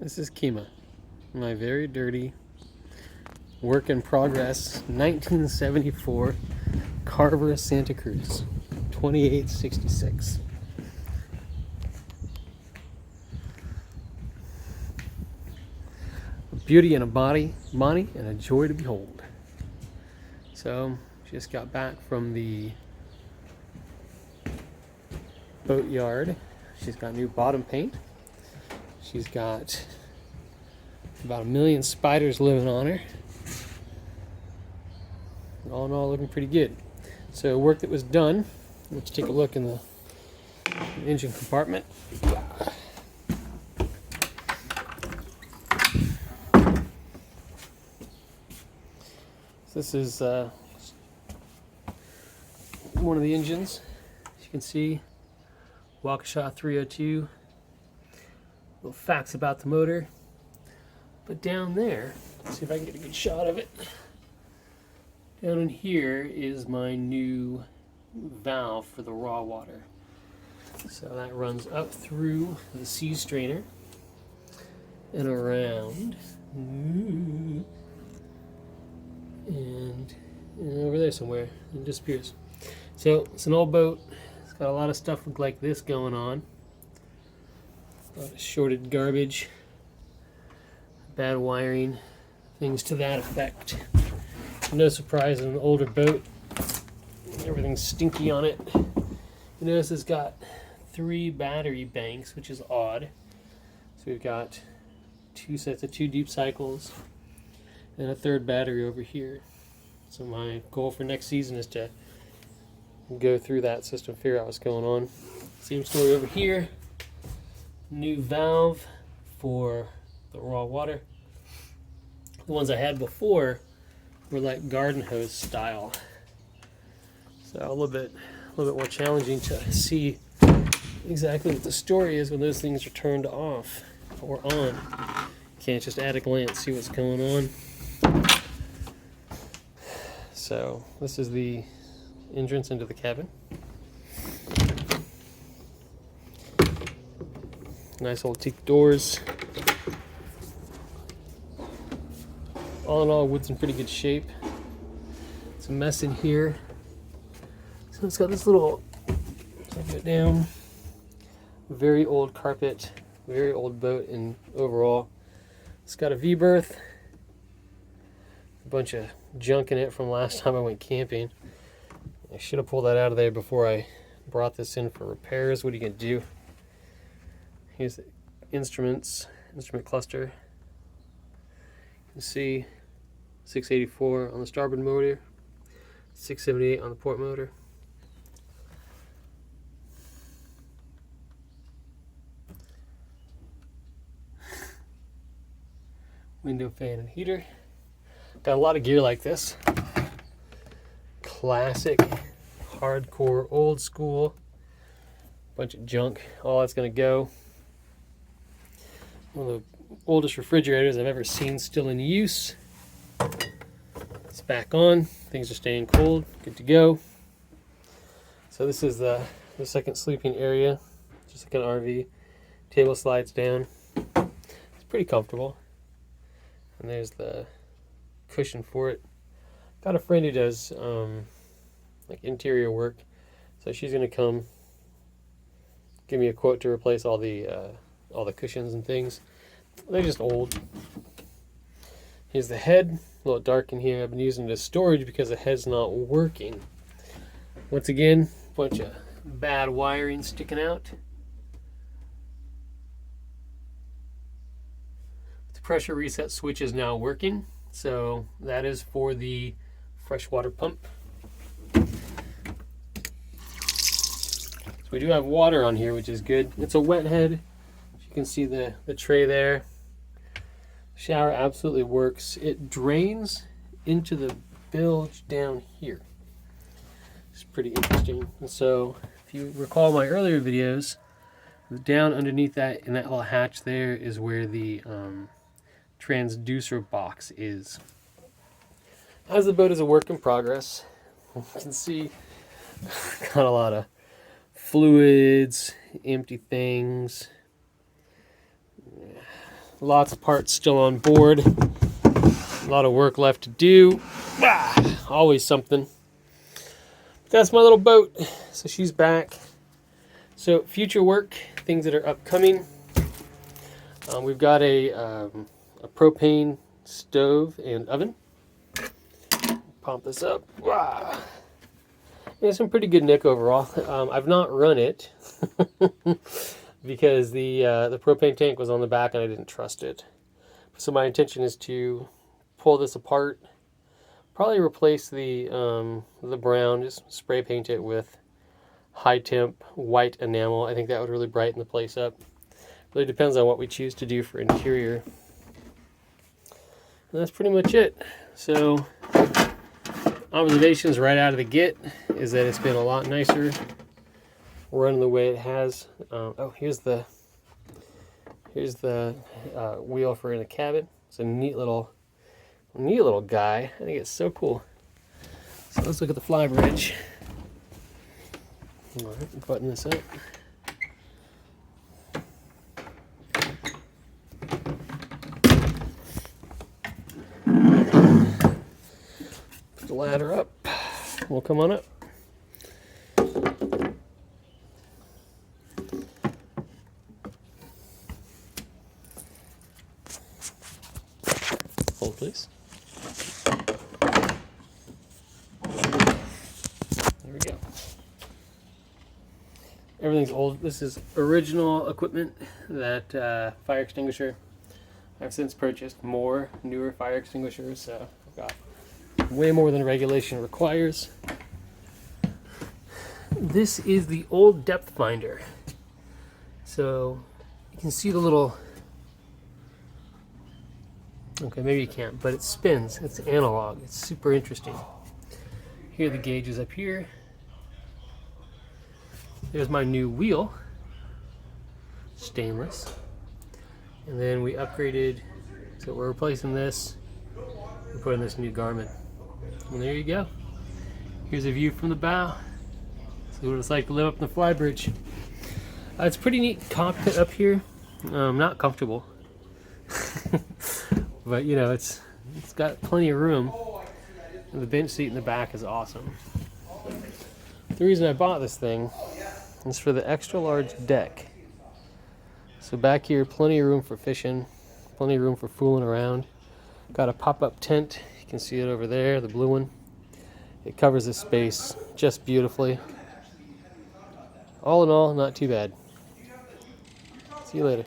This is Kima, my very dirty work in progress 1974 Carver Santa Cruz 2866. A beauty and a body, money, and a joy to behold. So, just got back from the boatyard. She's got new bottom paint. She's got about 1 million spiders living on her. All in all, looking pretty good. So work that was done. Let's take a look in the engine compartment. This is one of the engines. As you can see, Waukesha 302. Little facts about the motor. But down there, let's see if I can get a good shot of it. Down in here is my new valve for the raw water. So that runs up through the C strainer and around and over there somewhere and disappears. So it's an old boat. It's got a lot of stuff like this going on. A lot of shorted garbage, bad wiring, things to that effect. No surprise in an older boat, everything's stinky on it. You notice it's got 3 battery banks, which is odd. So we've got 2 sets of 2 deep cycles and a 3rd battery over here. So my goal for next season is to go through that system, figure out what's going on. Same story over here. New valve for the raw water. The ones I had before were like garden hose style, so a little bit more challenging to see exactly what the story is when those things are turned off or on. Can't just at a glance see what's going on. So this is the entrance into the cabin. Nice old teak doors. All in all, wood's in pretty good shape. It's a mess in here. So it's got this little, I'll get down, very old carpet, very old boat in overall. It's got a V-berth, a bunch of junk in it from last time I went camping. I should have pulled that out of there before I brought this in for repairs. What are you gonna do? Here's the instrument cluster. You can see 684 on the starboard motor, 678 on the port motor. Window fan and heater. Got a lot of gear like this. Classic, hardcore, old school. Bunch of junk. All that's gonna go. One of the oldest refrigerators I've ever seen still in use. It's back on. Things are staying cold. Good to go. So this is the second sleeping area. Just like an RV. Table slides down. It's pretty comfortable. And there's the cushion for it. Got a friend who does like interior work. So she's gonna come give me a quote to replace all the cushions and things. They're just old. Here's the head, a little dark in here. I've been using it as storage because the head's not working. Once again, a bunch of bad wiring sticking out. The pressure reset switch is now working, so that is for the freshwater pump. So we do have water on here, which is good. It's a wet head. You can see the tray there. Shower absolutely works. It drains into the bilge down here. It's pretty interesting. And so if you recall my earlier videos, down underneath that in that little hatch there is where the transducer box is. As the boat is a work in progress, you can see got a lot of fluids, empty things, Lots of parts still on board. A lot of work left to do. Always something. That's my little boat. So she's back. So future work, things that are upcoming. We've got a propane stove and oven. Pump this up. It's some pretty good nick overall. I've not run it because the propane tank was on the back and I didn't trust it. So my intention is to pull this apart, probably replace the brown, just spray paint it with high temp white enamel. I think that would really brighten the place up. Really depends on what we choose to do for interior. And that's pretty much it. So observations right out of the gate is that it's been a lot nicer running the way it has. Oh, here's the wheel for in the cabin. It's a neat little guy. I think it's so cool. So let's look at the fly bridge. All right, button this up. Put the ladder up. We'll come on up. Hold, please. There we go. Everything's old. This is original equipment, that fire extinguisher. I've since purchased more newer fire extinguishers, so I've got way more than regulation requires. This is the old depth finder. So you can see the little, okay, maybe you can't, but it spins. It's analog. It's super interesting. Here are the gauges up here. There's my new wheel, stainless. And then we upgraded, so we're replacing this. We're putting this new Garmin. And there you go. Here's a view from the bow. See what it's like to live up in the fly bridge. It's a pretty neat cockpit up here. Not comfortable. But you know, it's got plenty of room. And the bench seat in the back is awesome. The reason I bought this thing is for the extra large deck. So back here, plenty of room for fishing, plenty of room for fooling around. Got a pop-up tent. You can see it over there, the blue one. It covers the space just beautifully. All in all, not too bad. See you later.